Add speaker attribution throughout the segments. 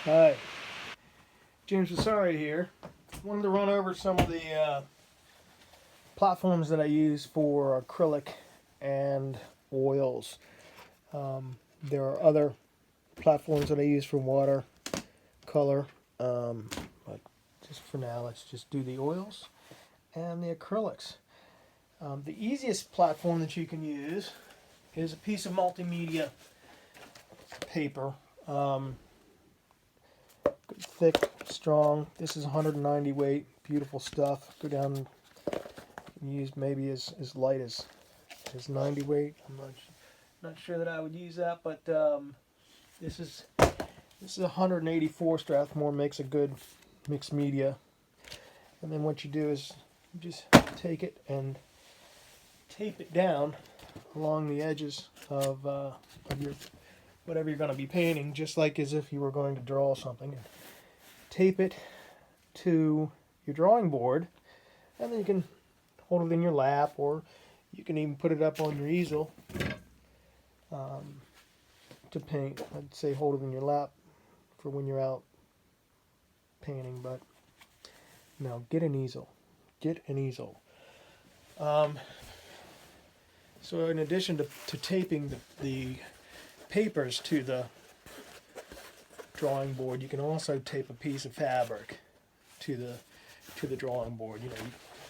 Speaker 1: Hi, James Vasari here. Wanted to run over some of the platforms that I use for acrylic and oils. There are other platforms that I use for water, color, but just for now, let's just do the oils and the acrylics. The easiest platform that you can use is a piece of multimedia paper. Thick, strong. This is 190 weight. Beautiful stuff. Go down and use maybe as light as 90 weight. I'm not sure that I would use that, but this is 184 Strathmore, makes a good mixed media. And then what you do is you just take it and tape it down along the edges of your whatever you're going to be painting, just like as if you were going to draw something. Tape it to your drawing board, and then you can hold it in your lap, or you can even put it up on your easel to paint. I'd say hold it in your lap for when you're out painting, but no, get an easel. Get an easel. So in addition to taping the papers to the drawing board, you can also tape a piece of fabric to the drawing board. You know,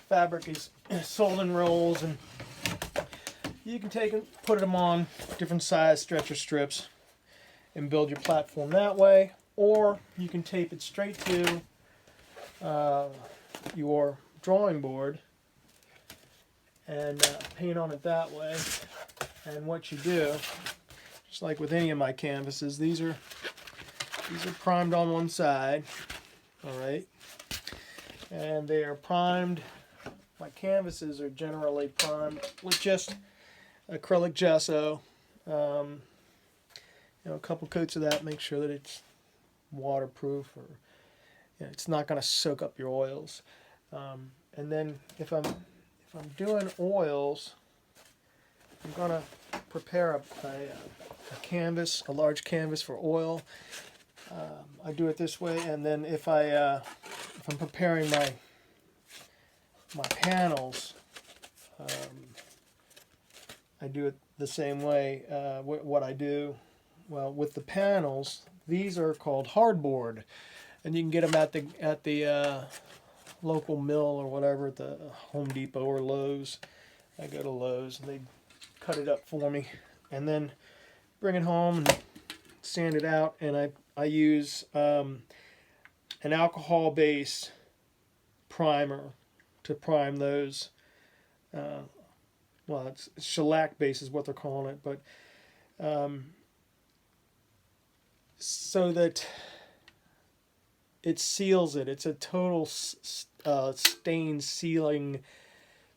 Speaker 1: fabric is sold in rolls, and you can take and put them on different size stretcher strips and build your platform that way, or you can tape it straight to your drawing board and paint on it that way. And what you do, just like with any of my canvases, these are primed on one side, all right, and they are primed. My canvases are generally primed with just acrylic gesso. A couple coats of that. Make sure that it's waterproof, or it's not going to soak up your oils. And then if I'm doing oils, I'm going to prepare a canvas, a large canvas for oil. I do it this way, and then if I'm preparing my panels, I do it the same way. What I do, well, with the panels, these are called hardboard, and you can get them at the local mill or whatever, at the Home Depot or Lowe's. I go to Lowe's, and they cut it up for me, and then bring it home and sand it out, and I use an alcohol-based primer to prime those. Well, it's shellac-based is what they're calling it, but so that it seals it. It's a total stain sealing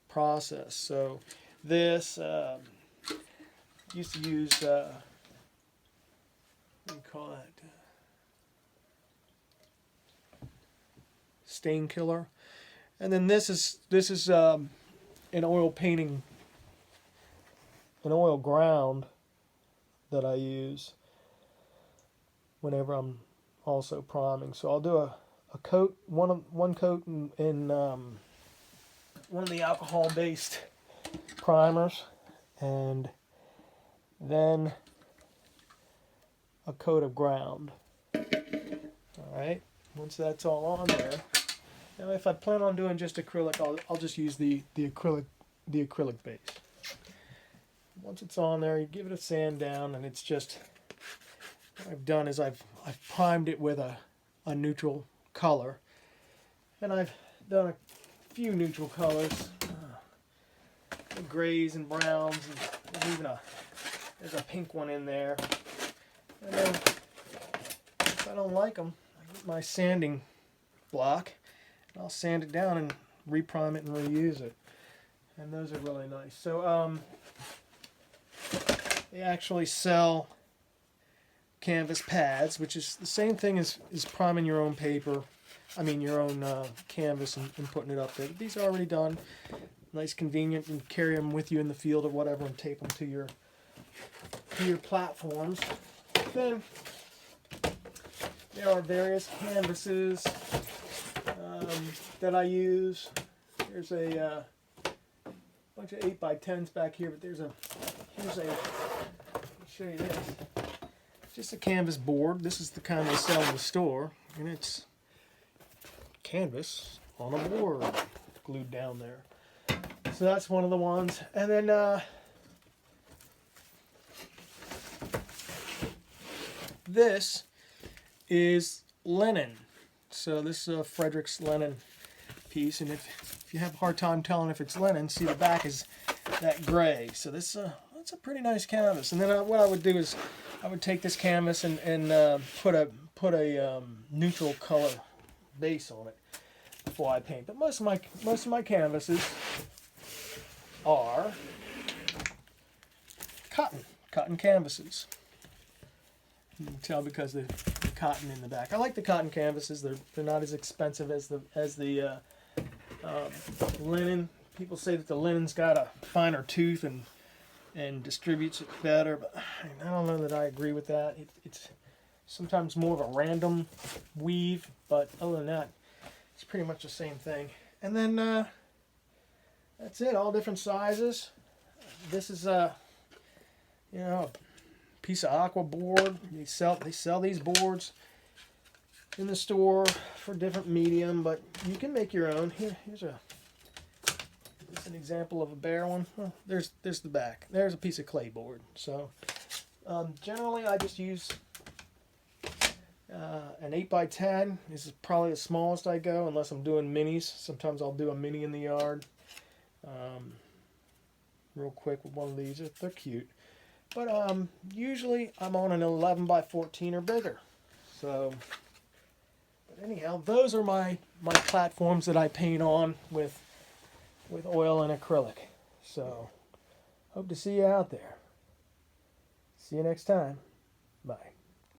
Speaker 1: process. So this used to use what do you call that? Stain killer. And then this is an oil painting, an oil ground that I use whenever I'm also priming. So I'll do a coat, one coat in one of the alcohol-based primers, and then a coat of ground. All right. Once that's all on there, now if I plan on doing just acrylic, I'll just use the acrylic base. Once it's on there, you give it a sand down, and it's just, what I've done is I've primed it with a neutral color, and I've done a few neutral colors, grays and browns, and there's even there's a pink one in there. And then if I don't like them, I get my sanding block, and I'll sand it down and reprime it and reuse it. And those are really nice. So they actually sell canvas pads, which is the same thing as priming your own paper. I mean your own canvas and putting it up there. But these are already done. Nice, convenient, and carry them with you in the field or whatever, and tape them to your platforms. Then there are various canvases that I use. There's a bunch of 8x10s back here, but here's a, let me show you this. Just a canvas board. This is the kind they sell in the store, and it's canvas on a board glued down there. So that's one of the ones. And then this is linen. So this is a Frederick's linen piece, and if you have a hard time telling if it's linen, see the back is that gray. So this that's a pretty nice canvas. And then what I would do is I would take this canvas and put a neutral color base on it before I paint. But most of my canvases are cotton canvases. You can tell because the cotton in the back. I like the cotton canvases. They're not as expensive as the linen. People say that the linen's got a finer tooth and distributes it better, but I don't know that I agree with that. It's sometimes more of a random weave, but other than that, it's pretty much the same thing. And then that's it. All different sizes. This is a piece of aqua board. They sell these boards in the store for different medium, but you can make your own. Here's an example of a bare one. Well, there's the back. There's a piece of clay board. So generally I just use an 8x10. This is probably the smallest I go, unless I'm doing minis. Sometimes I'll do a mini in the yard real quick with one of these. They're cute. But usually I'm on an 11x14 or bigger. So, but anyhow, those are my platforms that I paint on with oil and acrylic. So, hope to see you out there. See you next time. Bye.